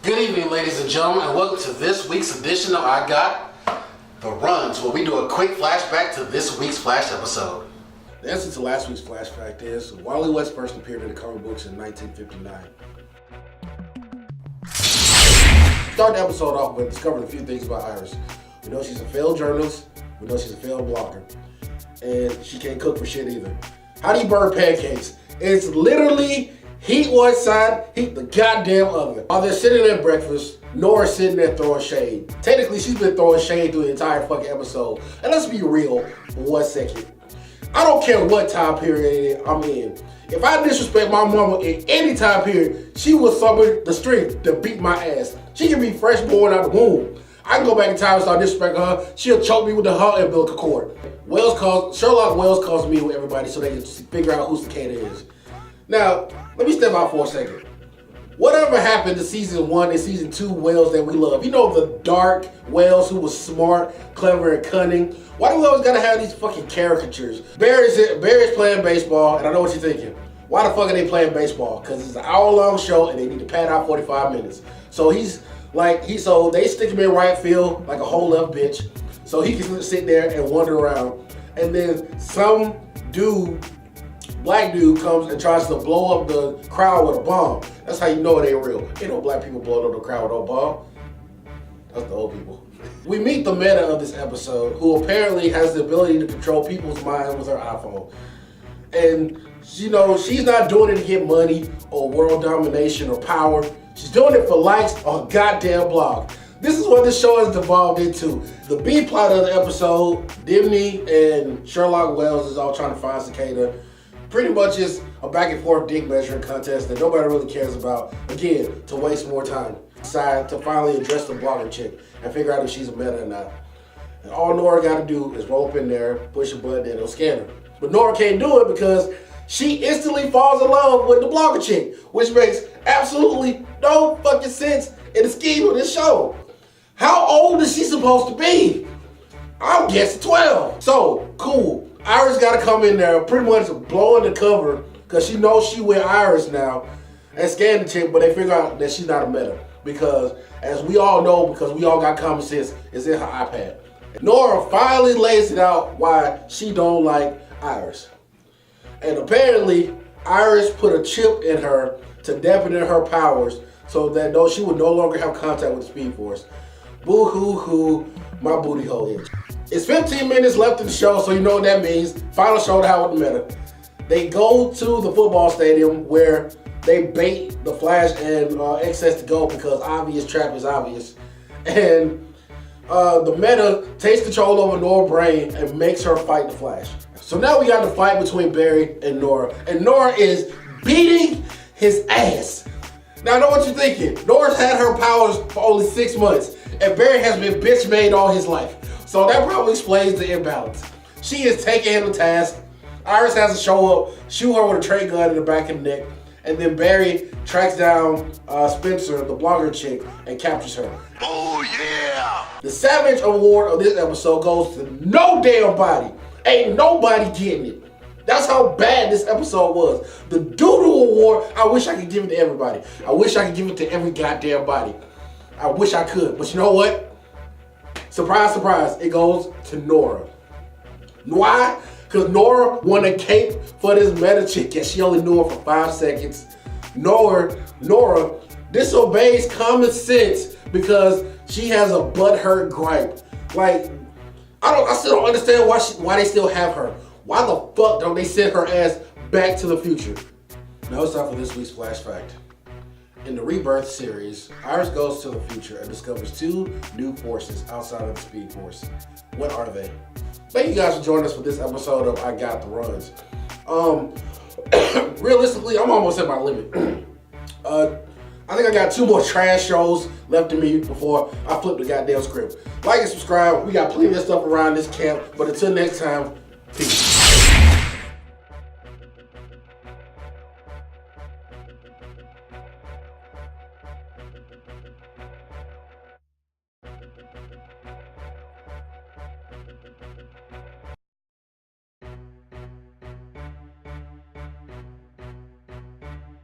Good evening, ladies and gentlemen, and welcome to this week's edition of I Got the Runs, where we do a quick flashback to this week's Flash episode. The essence of last week's flashback is Wally West first appeared in the comic books in 1959. Start the episode off with discovering a few things about Iris. We know she's a failed journalist. We know she's a failed blogger. And she can't cook for shit either. How do you burn pancakes? It's literally heat one side, heat the goddamn oven. While they're sitting at breakfast, Nora's sitting there throwing shade. Technically, she's been throwing shade through the entire fucking episode. And let's be real for 1 second. I don't care what time period I'm in. If I disrespect my mama in any time period, she will summon the strength to beat my ass. She can be fresh born out the womb. I can go back in time and start disrespecting her. She'll choke me with her umbilical cord. Sherlock Wells calls me with everybody so they can figure out who Cicada is. Now, let me step out for a second. Whatever happened to season 1 and season 2 Wells that we love? You know, the dark Wells who was smart, clever, and cunning. Why do we always gotta have these fucking caricatures? Barry's playing baseball, and I know what you're thinking. Why the fuck are they playing baseball? Because it's an hour-long show and they need to pad out 45 minutes. So so they stick him in right field like a whole left bitch, so he can sit there and wander around. And then some black dude comes and tries to blow up the crowd with a bomb. That's how you know it ain't real. Ain't no black people blowing up the crowd with no bomb. That's the old people. We meet the meta of this episode, who apparently has the ability to control people's minds with her iPhone. And you know, she's not doing it to get money or world domination or power. She's doing it for likes on a goddamn blog. This is what this show has devolved into. The B plot of the episode, Dimney and Sherlock Wells is all trying to find Cicada. Pretty much is a back and forth dick measuring contest that nobody really cares about. Again, to waste more time. Decide to finally address the blogger chick and figure out if she's a meta or not. And all Nora got to do is roll up in there, push a button, and it'll scan her. But Nora can't do it because she instantly falls in love with the blogger chick, which makes absolutely no fucking sense in the scheme of this show. How old is she supposed to be? I'm guessing 12. So, cool. Iris got to come in there, pretty much blowing the cover, because she knows she with Iris now, and scan the chick, but they figure out that she's not a meta. Because, as we all know, because we all got common sense, it's in her iPad. Nora finally lays it out why she don't like Iris. And apparently, Iris put a chip in her to dampen her powers so that she would no longer have contact with the Speed Force. Boo-hoo-hoo, my booty hole itch. It's 15 minutes left in the show, so you know what that means. Final showdown with the meta. They go to the football stadium where they bait the Flash and Excess to go because obvious trap is obvious. And the meta takes control over Nora's brain and makes her fight the Flash. So now we got the fight between Barry and Nora. And Nora is beating his ass. Now I know what you're thinking. Nora's had her powers for only 6 months. And Barry has been bitch made all his life. So that probably explains the imbalance. She is taking him to task. Iris has to show up, shoot her with a tray gun in the back of the neck. And then Barry tracks down Spencer, the blogger chick, and captures her. Oh yeah! The Savage Award of this episode goes to no damn body. Ain't nobody getting it. That's how bad this episode was. The Doodle Award, I wish I could give it to everybody. I wish I could give it to every goddamn body. I wish I could, but you know what? Surprise, surprise, it goes to Nora. Why? Because Nora won a cape for this meta chick, and she only knew her for 5 seconds. Nora disobeys common sense because she has a butthurt gripe. Like, I still don't understand why they still have her. Why the fuck don't they send her ass back to the future? Now it's time for this week's Flash Fact. In the Rebirth series, Iris goes to the future and discovers 2 new forces outside of the Speed Force. What are they? Thank you guys for joining us for this episode of I Got the Runs. Realistically, I'm almost at my limit. I think I got 2 more trash shows left in me before I flip the goddamn script. Like and subscribe. We got plenty of stuff around this camp. But until next time, peace.